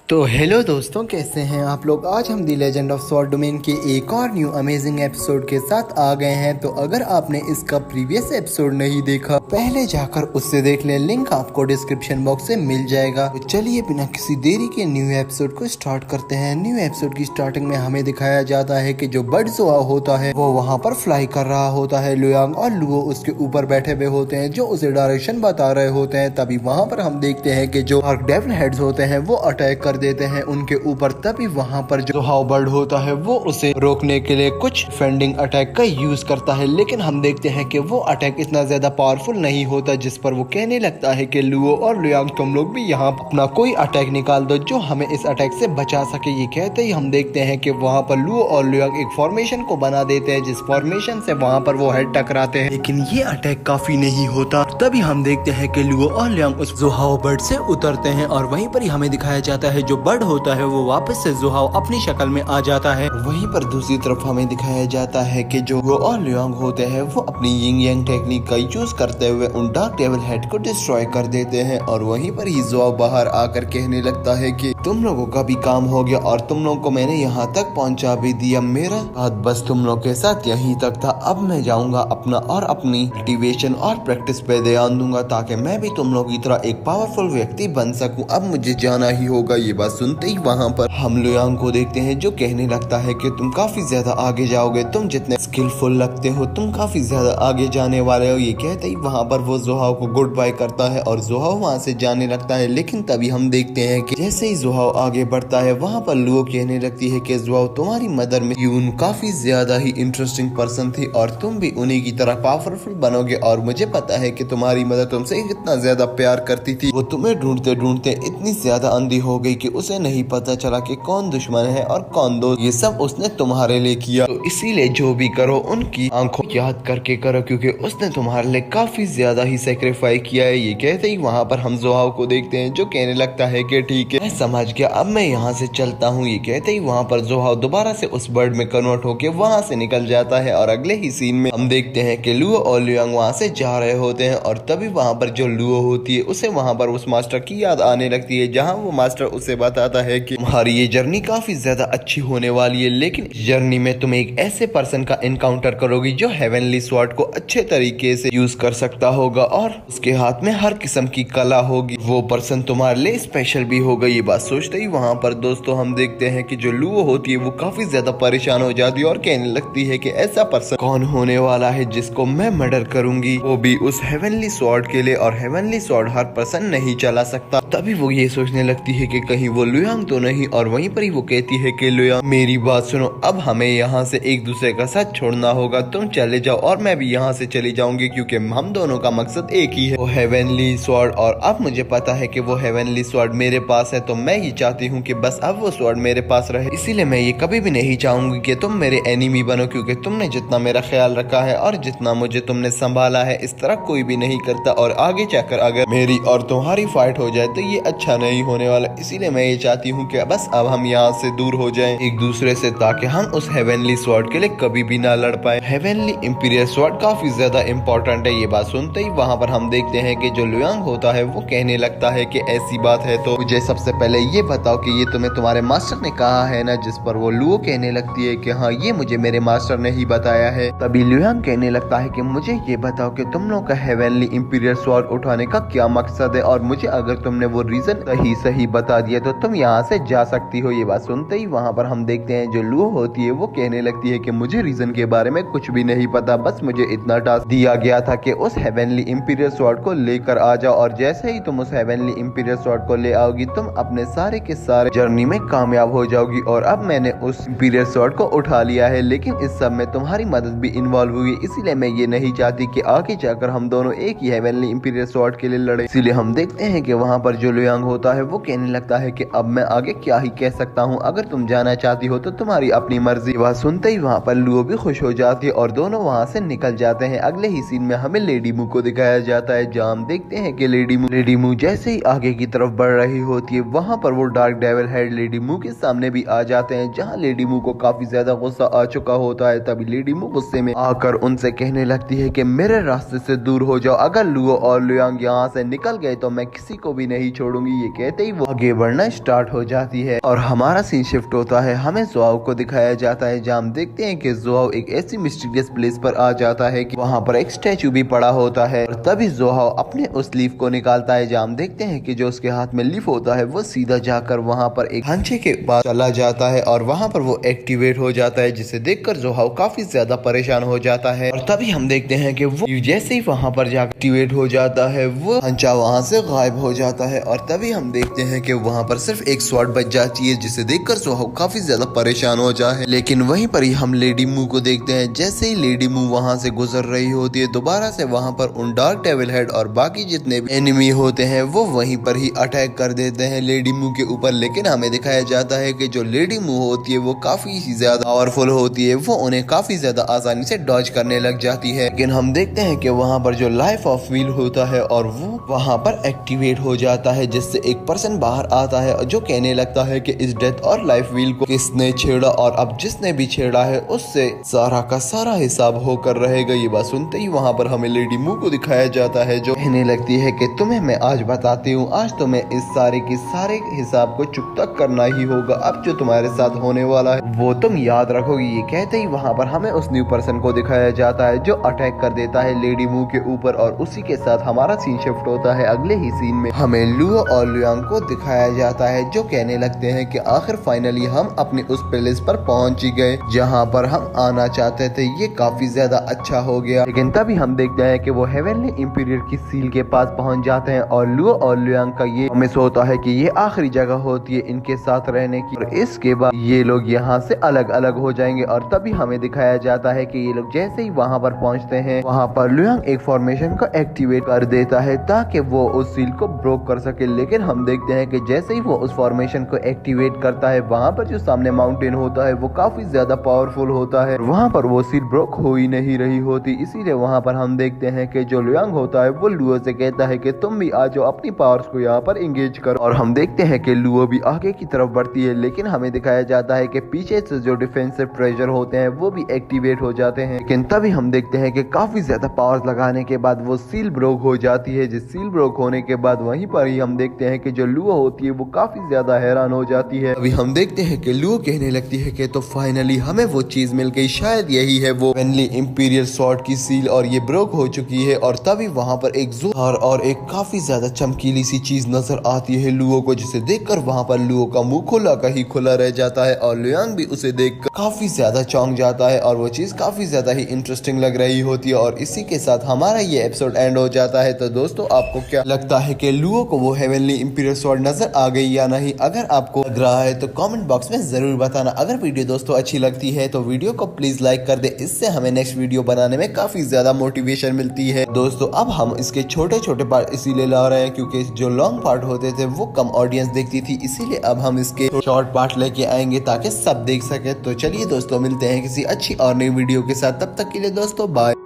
तो हेलो दोस्तों, कैसे हैं आप लोग। आज हम दी लेजेंड ऑफ स्वॉर्ड डोमेन के एक और न्यू अमेजिंग एपिसोड के साथ आ गए हैं। तो अगर आपने इसका प्रीवियस एपिसोड नहीं देखा, पहले जाकर उससे देख लें, लिंक आपको डिस्क्रिप्शन बॉक्स से मिल जाएगा। तो चलिए बिना किसी देरी के न्यू एपिसोड को स्टार्ट करते हैं। न्यू एपिसोड की स्टार्टिंग में हमें दिखाया जाता है कि जो बर्ड जोआ होता है वो वहाँ पर फ्लाई कर रहा होता है। लुयांग और लुओ उसके ऊपर बैठे हुए होते हैं जो उसे डायरेक्शन बता रहे होते हैं। तभी वहाँ पर हम देखते हैं कि जो डार्क डेविल हेड्स होते हैं वो अटैक कर देते हैं उनके ऊपर। तभी वहाँ पर जो हाउ बर्ड होता है वो उसे रोकने के लिए कुछ फेंडिंग अटैक का यूज करता है, लेकिन हम देखते हैं कि वो अटैक इतना ज्यादा पावरफुल नहीं होता, जिस पर वो कहने लगता है कि लुओ और लुयांग तुम लोग भी यहाँ अपना कोई अटैक निकाल दो जो हमें इस अटैक से बचा सके। ये कहते ही हम देखते हैं कि वहाँ पर लुओ और लुयांग एक फॉर्मेशन को बना देते हैं, जिस फॉर्मेशन से वहाँ पर वो हेड टकराते हैं, लेकिन ये अटैक काफी नहीं होता। तभी हम देखते हैं कि लुओ और लुयांग उस जोहाओ बर्ड से उतरते हैं और वहीं पर ही हमें दिखाया जाता है जो बर्ड होता है वो वापस से जोहाओ अपनी शक्ल में आ जाता है। वहीं पर दूसरी तरफ हमें दिखाया जाता है कि जो वो और लुयांग होते हैं वो अपनी यिंग यांग टेक्निक का यूज करते हुए उन डार्क डेविल हेड को डिस्ट्रॉय कर देते हैं। और वहीं पर ही जोहाओ बाहर आकर कहने लगता है कि तुम लोगों का भी काम हो गया और तुम लोगों को मैंने यहाँ तक पहुँचा भी दिया। मेरा बात बस तुम लोग के साथ यहीं तक था। अब मैं जाऊंगा अपना और अपनी मोटिवेशन और प्रैक्टिस पे ध्यान दूंगा ताकि मैं भी तुम लोगों की तरह एक पावरफुल व्यक्ति बन सकूं। अब मुझे जाना ही होगा। ये बात सुनते ही वहाँ पर हम लुयांग को देखते हैं जो कहने लगता है कि तुम काफी ज्यादा आगे जाओगे, तुम जितने स्किलफुल लगते हो तुम काफी ज्यादा आगे जाने वाले हो। ये कहते ही वहाँ पर वो जोहाओ को गुड बाय करता है और जोहाओ वहाँ से जाने लगता है। लेकिन तभी हम देखते हैं कि जैसे ही जोहाओ आगे बढ़ता है वहाँ पर लुओ कहने लगती है कि जोहाओ तुम्हारी मदर में यून काफी ज्यादा ही इंटरेस्टिंग पर्सन थी और तुम भी उन्हीं की तरह पावरफुल बनोगे। और मुझे पता है कि तुम्हारी मदर तुमसे कितना ज्यादा प्यार करती थी। वो तुम्हें ढूंढते ढूंढते इतनी ज्यादा अंधी हो गई कि उसे नहीं पता चला कि कौन दुश्मन है और कौन दोस्त। ये सब उसने तुम्हारे लिए किया, तो इसीलिए जो भी करो उनकी आंखों याद करके करो क्योंकि उसने तुम्हारे लिए काफी ज्यादा ही सेक्रीफाइस किया है। ये कहते ही वहाँ पर हम जोहाओ को देखते हैं जो कहने लगता है कि ठीक है मैं समझ गया, अब मैं यहाँ से चलता हूँ। ये कहते ही वहाँ पर जोहाओ दोबारा से उस बर्ड में कन्वर्ट होके वहाँ से निकल जाता है और अगले ही सीन में हम देखते हैं कि लुओ और लुयांग वहाँ से जा रहे होते हैं। और तभी वहाँ पर जो लुओ होती है उसे वहाँ पर उस मास्टर की याद आने लगती है, जहाँ वो मास्टर उसे बताता है कि तुम्हारी ये जर्नी काफी ज्यादा अच्छी होने वाली है, लेकिन जर्नी में तुम एक ऐसे पर्सन का एनकाउंटर करोगी जो हेवनली स्वॉर्ड को अच्छे तरीके से यूज कर सकता होगा और उसके हाथ में हर किस्म की कला होगी। वो पर्सन तुम्हारे लिए स्पेशल भी होगा। ये बात सोचते ही वहाँ पर दोस्तों हम देखते हैं कि जो लुओ होती है वो काफी ज्यादा परेशान हो जाती है और कहने लगती है कि ऐसा पर्सन कौन होने वाला है जिसको मैं मर्डर करूंगी, वो भी उस हेवनली स्वॉर्ड के लिए। और हेवनली स्वॉर्ड हर पर्सन नहीं चला सकता। तभी वो ये सोचने लगती है कि कहीं वो लुयांग तो नहीं। और वहीं पर ही वो कहती है कि लुयांग मेरी बात सुनो, अब हमें यहाँ से एक दूसरे का साथ छोड़ना होगा। तुम चले जाओ और मैं भी यहाँ से चली जाऊंगी क्योंकि हम दोनों का मकसद एक ही है, वो हेवनली स्वॉर्ड। और अब मुझे पता है कि वो हेवनली स्वॉर्ड मेरे पास है, तो मैं ये चाहती हूँ कि बस अब वो स्वॉर्ड मेरे पास रहे। इसीलिए मैं ये कभी भी नहीं चाहूंगी कि तुम मेरे एनिमी बनो, क्योंकि तुमने जितना मेरा ख्याल रखा है और जितना मुझे तुमने संभाला है इस तरह कोई भी नहीं करता। और आगे जाकर अगर मेरी और तुम्हारी फाइट हो जाए तो ये अच्छा नहीं होने वाला। इसीलिए मैं ये चाहती हूँ कि बस अब हम यहाँ से दूर हो जाएं एक दूसरे से, ताकि हम उस हेवनली स्वॉर्ड के लिए कभी भी ना लड़ पाए। हेवनली इंपीरियल स्वॉर्ड काफी ज्यादा इंपॉर्टेंट है। ये बात सुनते ही वहाँ पर हम देखते हैं कि जो लुयांग होता है वो कहने लगता है कि ऐसी बात है तो मुझे सबसे पहले ये बताओ कि ये तुम्हें तुम्हारे मास्टर ने कहा है ना। जिस पर वो लुओ कहने लगती है कि हाँ ये मुझे मेरे मास्टर ने ही बताया है। तभी लुयांग कहने लगता है कि मुझे ये बताओ कि तुम लोग का हेवनली इंपीरियल स्वॉर्ड उठाने का क्या मकसद है, और मुझे अगर तुमने वो रीजन सही बता दिया तो तुम यहाँ से जा सकती हो। ये बात सुनते ही वहाँ पर हम देखते हैं जो लुओ होती है वो कहने लगती है कि मुझे रीजन के बारे में कुछ भी नहीं पता, बस मुझे इतना टास्क दिया गया था कि उस हेवनली इंपीरियल स्वॉर्ड को लेकर आ जाओ, और जैसे ही तुम उस हेवनली इंपीरियल स्वॉर्ड को ले आओगी तुम अपने सारे के सारे जर्नी में कामयाब हो जाओगी। और अब मैंने उस इंपीरियल स्वॉर्ड को उठा लिया है, लेकिन इस सब में तुम्हारी मदद भी इन्वॉल्व हुई, इसीलिए मैं ये नहीं चाहती कि आगे जाकर हम दोनों एक ही हेवनली इंपीरियल स्वॉर्ड के लिए लड़े। इसीलिए हम देखते हैं कि वहाँ पर जो लुयांग होता है वो कहने लगता है कि अब मैं आगे क्या ही कह सकता हूँ, अगर तुम जाना चाहती हो तो तुम्हारी अपनी मर्जी। वह सुनते ही वहाँ पर लुओ भी खुश हो जाती है और दोनों वहाँ से निकल जाते हैं। अगले ही सीन में हमें लेडी मू को दिखाया जाता है, जहाँ हम देखते हैं कि लेडी मू जैसे ही आगे की तरफ बढ़ रही होती है वहाँ पर वो डार्क डेविल हेड लेडी मू के सामने भी आ जाते हैं, जहाँ लेडी मू को काफी ज्यादा गुस्सा आ चुका होता है। तभी लेडी मू गुस्से में आकर उनसे कहने लगती है कि मेरे रास्ते से दूर हो जाओ, अगर लुओ और लुयांग यहाँ से निकल गए तो मैं किसी को भी नहीं छोड़ूंगी। ये कहते ही वो आगे बढ़ना स्टार्ट हो जाती है और हमारा सीन शिफ्ट होता है। हमें जुआओ को दिखाया जाता है, जहाँ हम देखते हैं कि जुआओ एक ऐसी मिस्टीरियस प्लेस पर आ जाता है कि वहाँ पर एक स्टैचू भी पड़ा होता है। और तभी जुआओ अपने उस लीफ को निकालता है, जहाँ हम देखते हैं कि जो उसके हाथ में लीफ होता है वो सीधा जाकर वहाँ पर एक ढांचे के पास चला जाता है और वहाँ पर वो एक्टिवेट हो जाता है, जिसे देखकर जुआओ काफी ज्यादा परेशान हो जाता है। और तभी हम देखते हैं कि वो जैसे ही वहाँ पर जाकर एक्टिवेट हो जाता है वो ढांचा वहाँ से गायब हो जाता है। और तभी हम देखते हैं कि वहाँ पर सिर्फ एक स्वॉर्ड बच जाती है, जिसे देखकर जुआओ काफी ज्यादा परेशान हो जाए। लेकिन वहीं पर ही हम लेडी मू को देखते हैं। जैसे ही लेडी मू वहाँ से गुजर रही होती है, दोबारा से वहाँ पर उन डार्क डेविल हेड और बाकी जितने भी एनिमी होते हैं वो वहीं पर ही अटैक कर देते हैं लेडी मू के ऊपर। लेकिन हमें दिखाया जाता है कि जो लेडी मू होती है वो काफी ज्यादा पावरफुल होती है, वो उन्हें काफी ज्यादा आसानी से डॉज करने लग जाती है। लेकिन हम देखते हैं कि वहाँ पर जो लाइफ ऑफ व्हील होता है और वो वहाँ पर एक्टिवेट हो जाता है, जिससे एक पर्सन बाहर आता है जो कहने लगता है कि इस डेथ और लाइफ व्हील को किसने छेड़ा, और अब जिसने भी छेड़ा है उससे सारा का सारा हिसाब होकर रहेगा। ये बात सुनते ही वहाँ पर हमें लेडी मू को दिखाया जाता है, जो कहने लगती है कि तुम्हें मैं आज बताती हूँ, आज तुम्हें इस सारे की सारे हिसाब को चुकता करना ही होगा। अब जो तुम्हारे साथ होने वाला है वो तुम याद रखोगी। ये कहते ही वहाँ पर हमें उस न्यू पर्सन को दिखाया जाता है जो अटैक कर देता है लेडी मू के ऊपर। और उसी के साथ हमारा सीन शिफ्ट होता है अगले ही सीन में। हमें लुओ और लुयांग को दिखाया जाता है, जो कहने लगते हैं कि आखिर फाइनली हम अपने उस पैलेस पर पहुंच ही गए जहां पर हम आना चाहते थे। ये काफी ज्यादा अच्छा हो गया। लेकिन तभी हम देखते हैं कि वो हेवनली इंपीरियर की सील के पास पहुंच जाते हैं और लुओ और लुयांग का ये प्रॉमिस होता है कि ये आखिरी जगह होती है इनके साथ रहने की, और इसके बाद ये लोग यहाँ से अलग अलग हो जाएंगे। और तभी हमें दिखाया जाता है कि ये लोग जैसे ही वहाँ पर पहुँचते हैं, वहाँ पर लुयांग एक फॉर्मेशन को एक्टिवेट कर देता है ताकि वो उस सील को ब्रोक कर सके। लेकिन हम देखते हैं कि जैसे ही वो उस फॉर्मेशन को एक्टिवेट करता है, वहाँ पर जो सामने माउंटेन होता है वो काफी ज्यादा पावरफुल होता है। वहाँ पर वो सील ब्रोक हो ही नहीं रही होती। इसीलिए वहाँ पर हम देखते हैं कि जो लुयांग होता है वो लुओ से कहता है कि तुम भी आ जाओ, अपनी पावर्स को यहाँ पर एंगेज करो। और हम देखते हैं कि लुओ भी आगे की तरफ बढ़ती है। लेकिन हमें दिखाया जाता है कि पीछे से जो डिफेंसिव ट्रेजर होते हैं वो भी एक्टिवेट हो जाते हैं। लेकिन तभी हम देखते हैं कि काफी ज्यादा पावर्स लगाने के बाद वो सील ब्रोक हो जाती है। जिस सील ब्रोक होने के बाद वहीं पर ही हम देखते हैं कि जो लुओ होती है वो काफी ज्यादा हैरान हो जाती है। अभी हम देखते हैं कि लुओ कहने लगती है कि तो फाइनली हमें वो चीज मिल गई, शायद यही है वो हेवनली इंपीरियल स्वॉर्ड की सील, और ये ब्रोक हो चुकी है। और तभी वहाँ पर एक जोर और एक काफी ज्यादा चमकीली सी चीज नजर आती है लुओ को, जिसे देखकर वहाँ पर लुओ का मुंह खुला का ही खुला रह जाता है और लुयांग भी उसे देखकर काफी ज्यादा चौंक जाता है और वो चीज काफी ज्यादा ही इंटरेस्टिंग लग रही होती है। और इसी के साथ हमारा ये एपिसोड एंड हो जाता है। तो दोस्तों आपको क्या लगता है कि लुओ को वो हेवनली इंपीरियल स्वॉर्ड नजर आ गई या नहीं? अगर आपको लग रहा है तो कमेंट बॉक्स में जरूर बताना। अगर वीडियो दोस्तों अच्छी लगती है तो वीडियो को प्लीज लाइक कर दे, इससे हमें नेक्स्ट वीडियो बनाने में काफी ज्यादा मोटिवेशन मिलती है। दोस्तों अब हम इसके छोटे छोटे पार्ट इसीलिए ला रहे हैं क्योंकि जो लॉन्ग पार्ट होते थे वो कम ऑडियंस देखती थी, इसीलिए अब हम इसके शॉर्ट पार्ट लेके आएंगे ताकि सब देख सके। तो चलिए दोस्तों मिलते हैं किसी अच्छी और नई वीडियो के साथ, तब तक के लिए दोस्तों बाय।